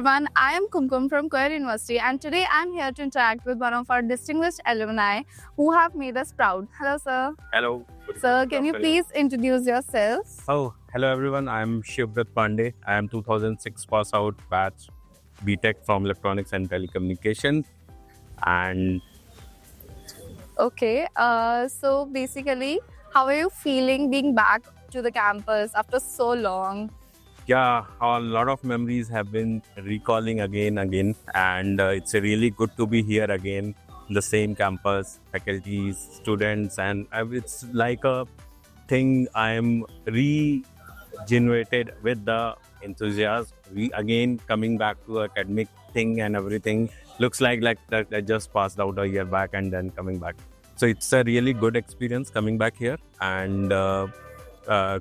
everyone, I am Kumkum from Queer University and today I am here to interact with one of our distinguished alumni who have made us proud. Hello sir. Hello. Sir, can you please introduce yourself? Oh, hello everyone. I am Shivbrat Pandey. I am 2006 pass out batch BTech from Electronics and Telecommunication. And Okay, so basically, how are you feeling being back to the campus after so long? yeah, a lot of memories have been recalling again, and it's really good to be here again, the same campus, faculties, students, and it's like a thing I am regenerated with the enthusiasm. We again coming back to academic thing and everything. Looks like that I just passed out a year back and then coming back. So it's a really good experience coming back here, and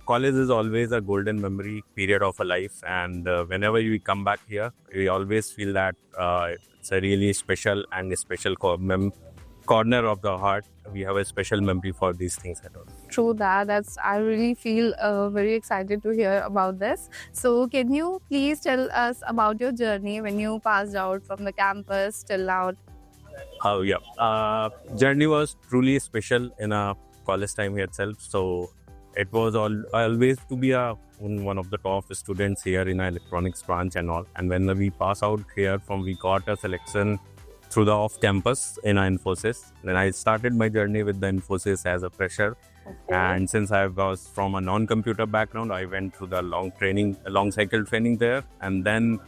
college is always a golden memory period of a life, and whenever we come back here we always feel that it's a really special and a special corner of the heart. We have a special memory for these things at all. True that. I really feel very excited to hear about this. So, can you please tell us about your journey when you passed out from the campus till now? Oh yeah, journey was truly special in a college time here itself. So it was always to be one of the top students here in our electronics branch and all. And when we pass out here we got a selection through the off campus in our Infosys. Then I started my journey with the Infosys as a fresher. Okay. And since I was from a non-computer background, I went through the long cycle training there. And then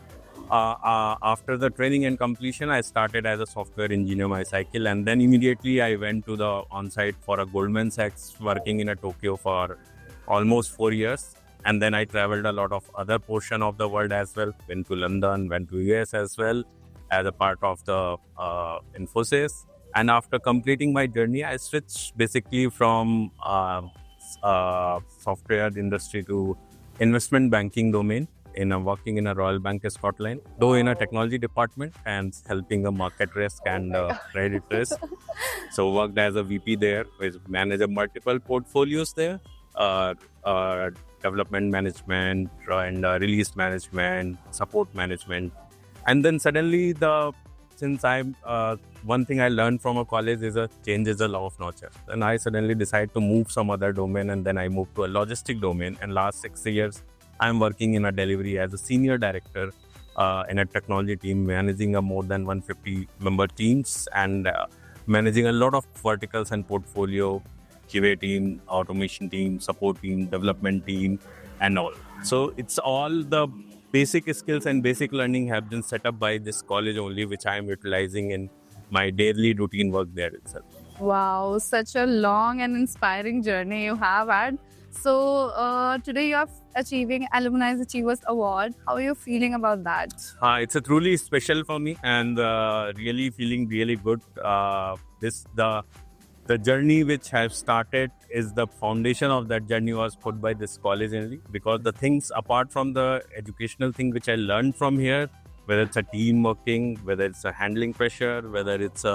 after the training and completion, I started as a software engineer my cycle, and then immediately I went to the on-site for a Goldman Sachs, working in a Tokyo for almost 4 years. And then I traveled a lot of other portion of the world as well. Went to London, went to US as well as a part of the Infosys. And after completing my journey, I switched basically from software industry to investment banking domain, working in a Royal Bank of Scotland, though in a technology department and helping a market risk and credit risk. So worked as a VP there, which managed multiple portfolios there, development management and release management, support management. And then suddenly since I'm one thing I learned from a college is a change is a law of nature. Then I suddenly decided to move some other domain, and then I moved to a logistic domain. And last 6 years, I'm working in a delivery as a senior director in a technology team, managing a more than 150 member teams and managing a lot of verticals and portfolio, QA team, automation team, support team, development team, and all. So it's all the basic skills and basic learning have been set up by this college only, which I am utilizing in my daily routine work there itself. Wow, such a long and inspiring journey you have had. So, today you are achieving Alumni Achievers Award. How are you feeling about that? It's a truly special for me, and really feeling really good. The journey which has started is the foundation of that journey was put by this college only, because the things apart from the educational thing which I learned from here, whether it's a team working, whether it's a handling pressure, whether it's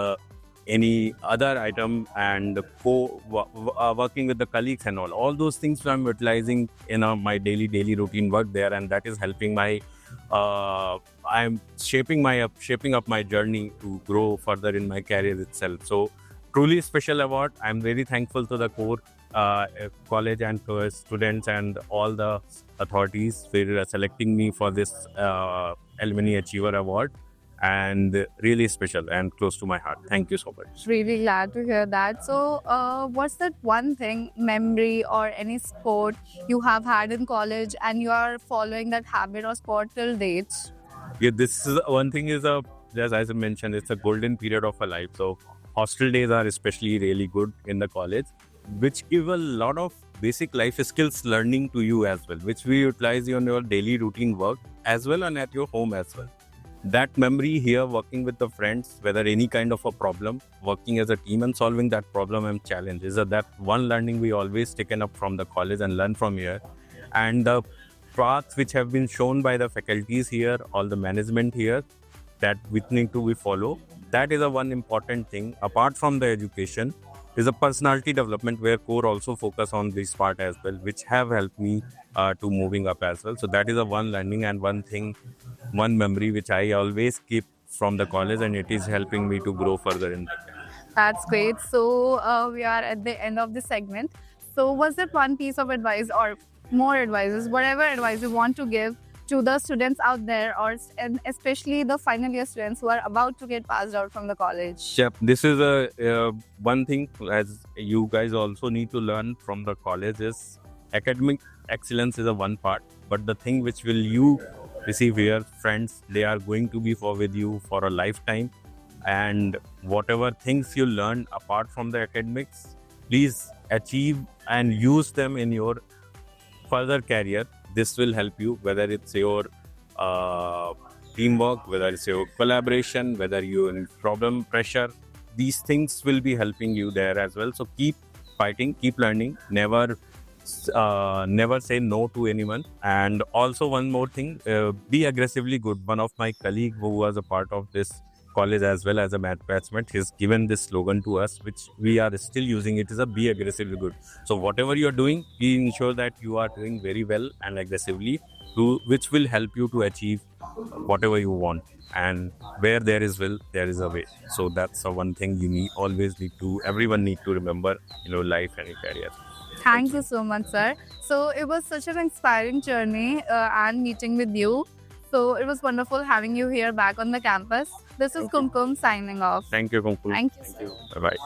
any other item and working with the colleagues and all those things I'm utilizing in my daily routine work there, and that is helping my I'm shaping up my journey to grow further in my career itself. So truly special award. I'm very thankful to the core college and to students and all the authorities for selecting me for this Alumni Achiever Award, and really special and close to my heart. Thank you so much. Really glad to hear that. So, what's that one thing, memory or any sport you have had in college and you are following that habit or sport till date? Yeah, this is one thing is as I mentioned, it's a golden period of a life. So hostel days are especially really good in the college, which give a lot of basic life skills learning to you as well, which we utilize on your daily routine work as well and at your home as well. That memory here, working with the friends, whether any kind of a problem, working as a team and solving that problem and challenge, is that one learning we always taken up from the college and learn from here. And the paths which have been shown by the faculties here, all the management here, that we need to follow. That is a one important thing apart from the education, is a personality development where core also focus on this part as well, which have helped me to moving up as well. So that is a one learning and one thing, one memory which I always keep from the college, and it is helping me to grow further in that. That's great. So we are at the end of the segment. So was there one piece of advice or more advices, whatever advice you want to give to the students out there, or and especially the final year students who are about to get passed out from the college? Yep, this is a one thing as you guys also need to learn from the college is academic excellence is a one part, but the thing which will you receive here, friends, they are going to be for with you for a lifetime, and whatever things you learn apart from the academics, please achieve and use them in your further career. This will help you, whether it's your teamwork, whether it's your collaboration, whether you're in problem pressure. These things will be helping you there as well. So keep fighting, keep learning, never say no to anyone. And also one more thing, be aggressively good. One of my colleague who was a part of this college as well as a math batchmate, he's given this slogan to us, which we are still using. It is a be aggressively good. So whatever you're doing, be ensure that you are doing very well and aggressively, which will help you to achieve whatever you want. And where there is will, there is a way. So that's the one thing you everyone need to remember in your life and your career. Thank you so much, sir. So it was such an inspiring journey and meeting with you. So it was wonderful having you here back on the campus. This is Kumkum signing off. Thank you, Kumkum. Thank you. Bye-bye.